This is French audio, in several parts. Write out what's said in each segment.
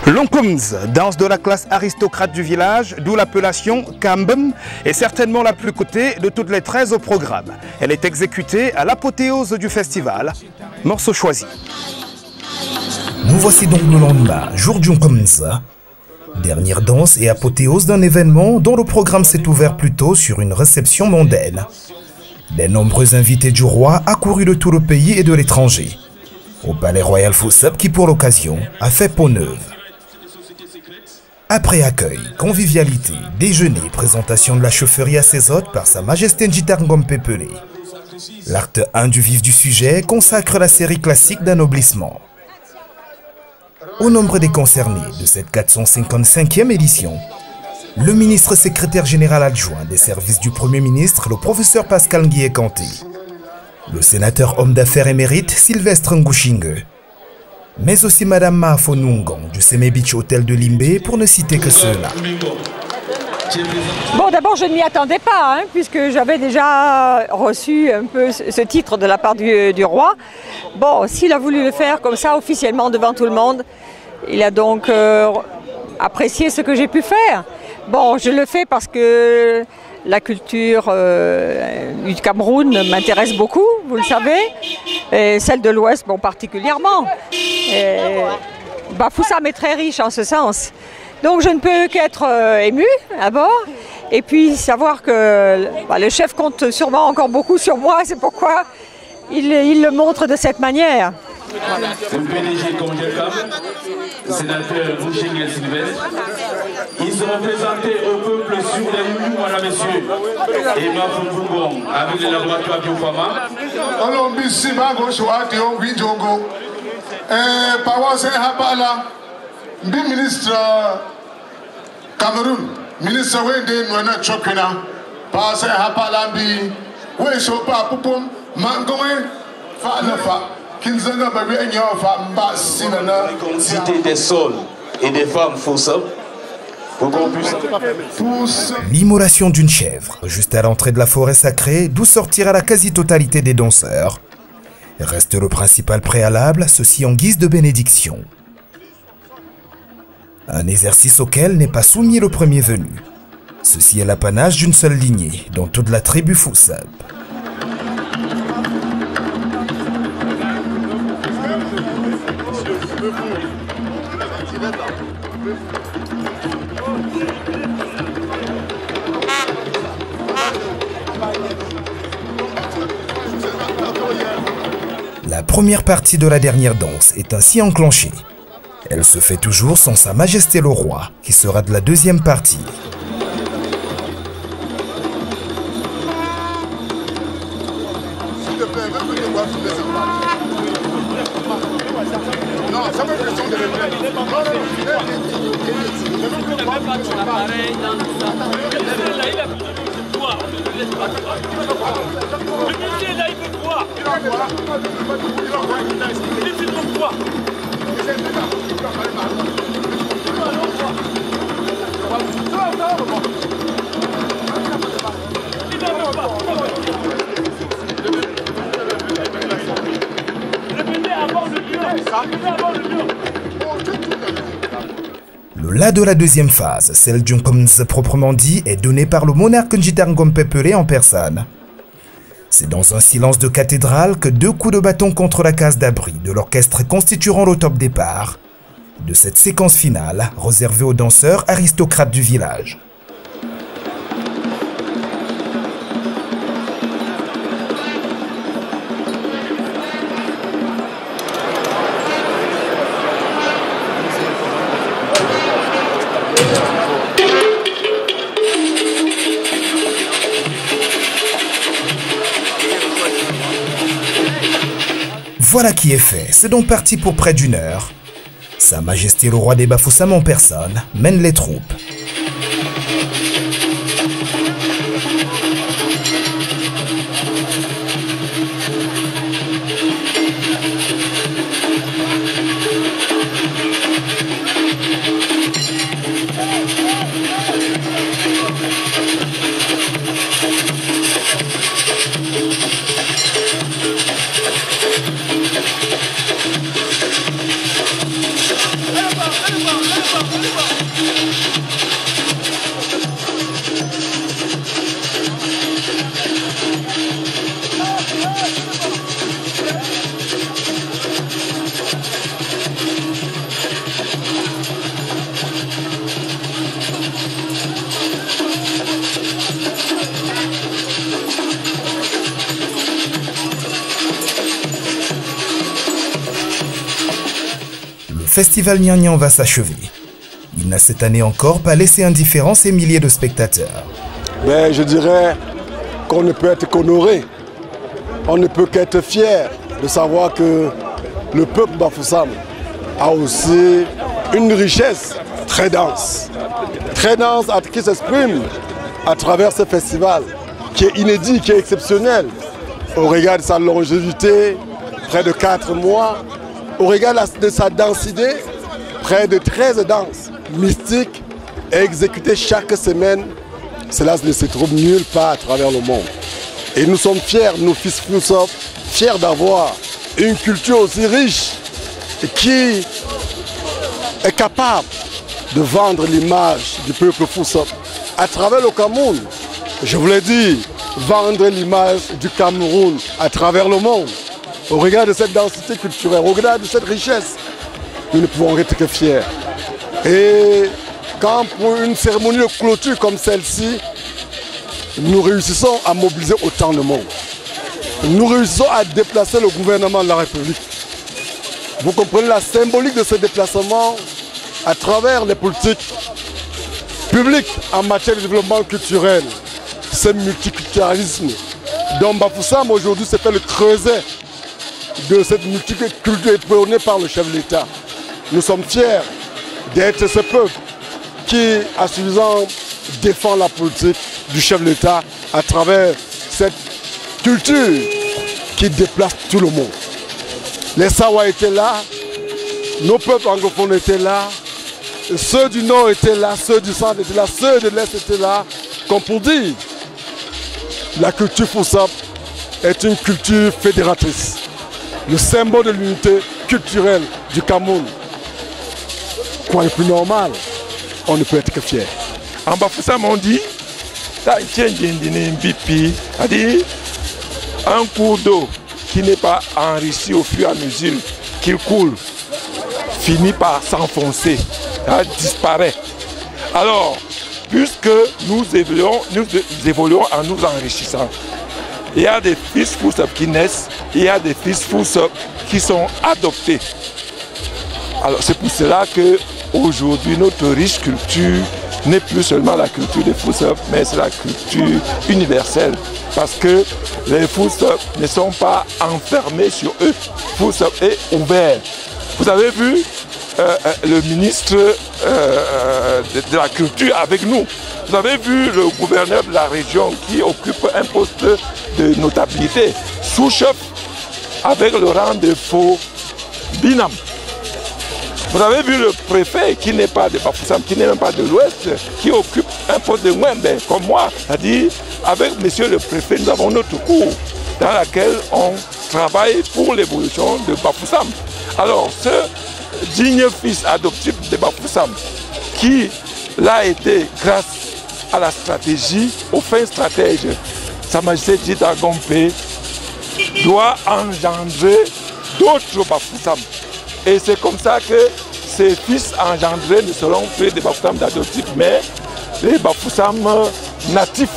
L'Onkums, danse de la classe aristocrate du village, d'où l'appellation Kambum, est certainement la plus cotée de toutes les 13 au programme. Elle est exécutée à l'apothéose du festival. Morceau choisi. Nous voici donc le lendemain, jour du Onkums. Dernière danse et apothéose d'un événement dont le programme s'est ouvert plutôt sur une réception mondaine. Les nombreux invités du roi accourus de tout le pays et de l'étranger. Au palais royal Foussab qui pour l'occasion a fait peau neuve. Après accueil, convivialité, déjeuner, présentation de la chaufferie à ses hôtes par Sa Majesté Njitar-Ngom Pepele. L'acte 1 du vif du sujet consacre la série classique d'anoblissement. Au nombre des concernés de cette 455e édition, le ministre secrétaire général adjoint des services du Premier ministre, le professeur Pascal Nguyen Kanté, le sénateur homme d'affaires émérite Sylvestre Ngouchingue, mais aussi Madame Mahafo Nungon du Seme Beach Hotel de Limbé, pour ne citer que ceux-là. Bon, d'abord, je ne m'y attendais pas, puisque j'avais déjà reçu un peu ce titre de la part du roi. Bon, s'il a voulu le faire comme ça, officiellement, devant tout le monde, il a donc apprécié ce que j'ai pu faire. Bon, je le fais parce que la culture du Cameroun m'intéresse beaucoup, vous le savez, et celle de l'Ouest, bon, particulièrement. Bafoussam est très riche en ce sens. Donc je ne peux qu'être émue à bord, et puis savoir que le chef compte sûrement encore beaucoup sur moi, c'est pourquoi il le montre de cette manière. Le PDG Congelcam, sénateur Ngouchingue Sylvestre, ils seront présentés au peuple sur les rues, madame, messieurs, et Mahafo Nungon avec le laboratoire Biopharma. Ministre Cameroun, ministre Wende Nwana Chokina, Pasa Hapalambi, Wesopa Pupum, Mangoe, Fanafa, Kinzanga Babienyo, Famba Sinana, Cité des sols et des femmes Foussab. L'immolation d'une chèvre, juste à l'entrée de la forêt sacrée, d'où sortira la quasi-totalité des danseurs. Reste le principal préalable, ceci en guise de bénédiction. Un exercice auquel n'est pas soumis le premier venu. Ceci est l'apanage d'une seule lignée, dans toute la tribu Foussab. La première partie de la dernière danse est ainsi enclenchée. Elle se fait toujours sans Sa Majesté le Roi, qui sera de la deuxième partie. Le la de la deuxième phase, celle du Onkums proprement dit, est donnée par le monarque Njitar-Ngom Pepele en personne. C'est dans un silence de cathédrale que 2 coups de bâton contre la case d'abri de l'orchestre constitueront le top départ de cette séquence finale réservée aux danseurs aristocrates du village. Voilà qui est fait, c'est donc parti pour près d'1 heure. Sa Majesté le Roi des Bafoussam en personne mène les troupes. Le festival Nian va s'achever. Il n'a cette année encore pas laissé indifférents ces milliers de spectateurs. Mais je dirais qu'on ne peut être qu'honoré. On ne peut qu'être fier de savoir que le peuple Bafoussam a aussi une richesse très dense qui s'exprime à travers ce festival, qui est inédit, qui est exceptionnel, au regard de sa longévité, près de 4 mois, au regard de sa densité, près de 13 danses mystiques exécutées chaque semaine. Cela ne se trouve nulle part à travers le monde. Et nous sommes fiers, nos fils Foussop, fiers d'avoir une culture aussi riche et qui est capable de vendre l'image du peuple Foussop à travers le Cameroun. Je vous l'ai dit, vendre l'image du Cameroun à travers le monde. Au regard de cette densité culturelle, au regard de cette richesse, nous ne pouvons être que fiers. Et quand pour une cérémonie de clôture comme celle-ci, nous réussissons à mobiliser autant de monde. Nous réussissons à déplacer le gouvernement de la République. Vous comprenez la symbolique de ce déplacement à travers les politiques publiques en matière de développement culturel, ce multiculturalisme dont Bafoussam aujourd'hui s'est fait le creuset de cette multiculture prônée par le chef de l'État. Nous sommes fiers d'être ce peuple qui, à suffisant, défend la politique du chef de l'État à travers cette culture qui déplace tout le monde. Les Sawa étaient là, nos peuples anglophones étaient là, ceux du Nord étaient là, ceux du Centre étaient là, ceux de l'Est étaient là. Comme pour dire, la culture Foussop est une culture fédératrice, le symbole de l'unité culturelle du Cameroun. Quoi de plus normal, on ne peut être que fier. En Bafoussam, on dit, un cours d'eau qui n'est pas enrichi au fur et à mesure qu'il coule finit par s'enfoncer, disparaît. Alors, puisque nous évoluons en nous enrichissant, il y a des fils Foussop qui naissent, il y a des fils Foussop qui sont adoptés. Alors c'est pour cela que aujourd'hui notre riche culture n'est plus seulement la culture des Foussop, mais c'est la culture universelle. Parce que les Foussop ne sont pas enfermés sur eux. Foussop est ouvert. Vous avez vu le ministre de la culture avec nous. Vous avez vu le gouverneur de la région qui occupe un poste de notabilité, sous-chef avec le rang de faux binam. Vous avez vu le préfet qui n'est pas de Bafoussam, qui n'est même pas de l'Ouest, qui occupe un poste de Mwembe, comme moi. C'est-à-dire, avec monsieur le préfet, nous avons notre cour dans laquelle on travaille pour l'évolution de Bafoussam. Alors, ce digne fils adoptif de Bafoussam, qui l'a été grâce à la stratégie, au fin stratège, Sa Majesté Djita Gompe, doit engendrer d'autres Bafoussam. Et c'est comme ça que ces fils engendrés ne seront plus des Bafoussam d'adoptifs, mais des Bafoussam natifs.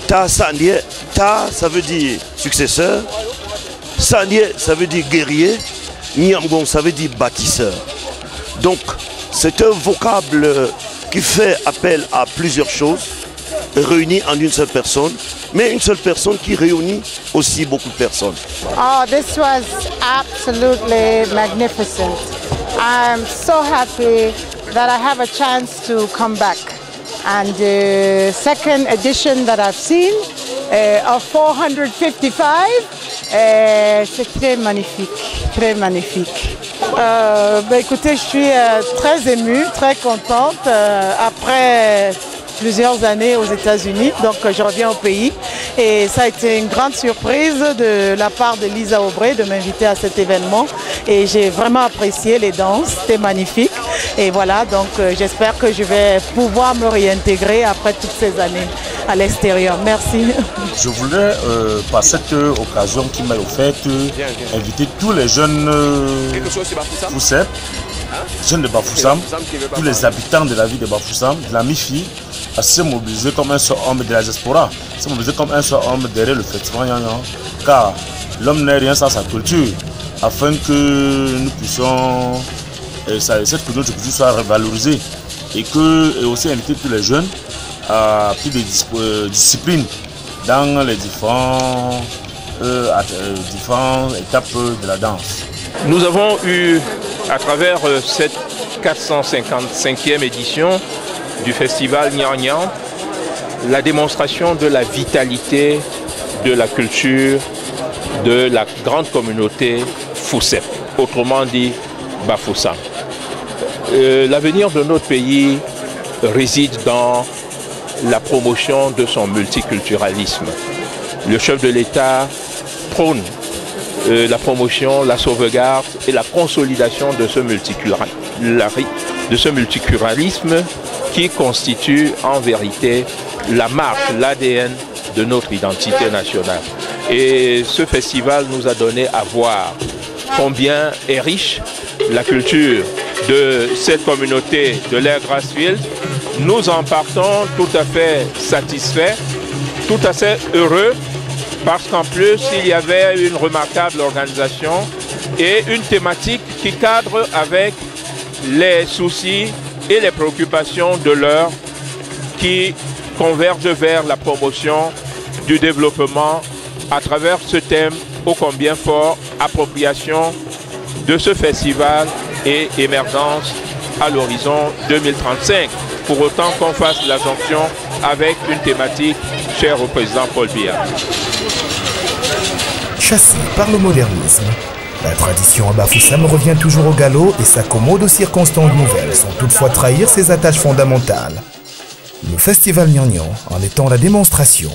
Ta Sandie, Ta ça veut dire successeur, Sandie ça veut dire guerrier, Niamgon ça veut dire bâtisseur. Donc c'est un vocable qui fait appel à plusieurs choses, réunies en une seule personne, mais une seule personne qui réunit aussi beaucoup de personnes. Oh, this was absolutely magnificent. I'm so happy that I have a chance to come back. And the second edition that I've seen of 455, c'est très magnifique, très magnifique. Écoutez, je suis très émue, très contente. Après plusieurs années aux États-Unis, donc je reviens au pays. Et ça a été une grande surprise de la part de Lisa Aubrey de m'inviter à cet événement et j'ai vraiment apprécié les danses, c'était magnifique. Et voilà, donc j'espère que je vais pouvoir me réintégrer après toutes ces années à l'extérieur. Merci. Je voulais, par cette occasion qui m'a offerte, inviter tous les jeunes Foussep, jeunes de Bafoussam, tous les habitants de la ville de Bafoussam, de la MIFI, à se mobiliser comme un seul homme de la diaspora, se mobiliser comme un seul homme derrière le festival Nyang, car l'homme n'est rien sans sa culture, afin que nous puissions, cette culture soit revalorisée et aussi inviter tous les jeunes à plus de disciplines dans les différentes étapes de la danse. Nous avons eu, à travers cette 455e édition du festival Nyang Nyang, la démonstration de la vitalité de la culture de la grande communauté Foussep, autrement dit Bafoussam. L'avenir de notre pays réside dans la promotion de son multiculturalisme. Le chef de l'État prône la promotion, la sauvegarde et la consolidation de ce multiculturalisme qui constitue en vérité la marque, l'ADN de notre identité nationale. Et ce festival nous a donné à voir combien est riche la culture de cette communauté de l'Air Grassfield. Nous en partons tout à fait satisfaits, tout à fait heureux, parce qu'en plus il y avait une remarquable organisation et une thématique qui cadre avec les soucis et les préoccupations de l'heure qui convergent vers la promotion du développement à travers ce thème ô combien fort, appropriation de ce festival et émergence à l'horizon 2035. Pour autant qu'on fasse la jonction avec une thématique chère au président Paul Biya. Chassé par le modernisme, la tradition à Bafoussam revient toujours au galop et s'accommode aux circonstances nouvelles sans toutefois trahir ses attaches fondamentales. Le festival Nyang Nyang en étant la démonstration.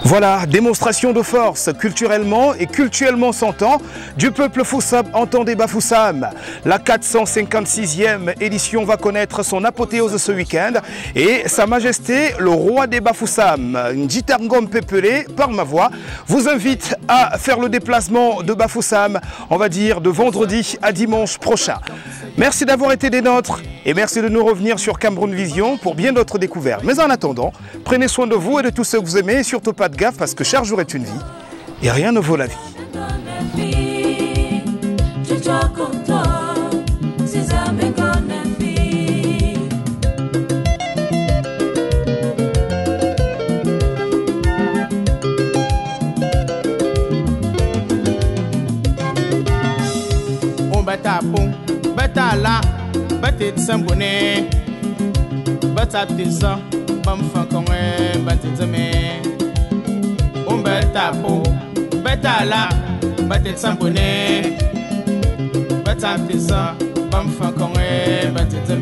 Voilà, démonstration de force, culturellement et culturellement s'entend, du peuple Foussam entendez Bafoussam. La 456e édition va connaître son apothéose ce week-end et Sa Majesté, le roi des Bafoussam, Njitarngom Pepele, par ma voix, vous invite à faire le déplacement de Bafoussam, on va dire de vendredi à dimanche prochain. Merci d'avoir été des nôtres et merci de nous revenir sur Cameroun Vision pour bien d'autres découvertes. Mais en attendant, prenez soin de vous et de tous ceux que vous aimez et surtout pas de gaffe parce que chaque jour est une vie et rien ne vaut la vie. Betala, betit sambone, betatisa, bamfakonge, betitame. Umbetapo, betala, betit sambone, betatisa, bamfakonge, betitame.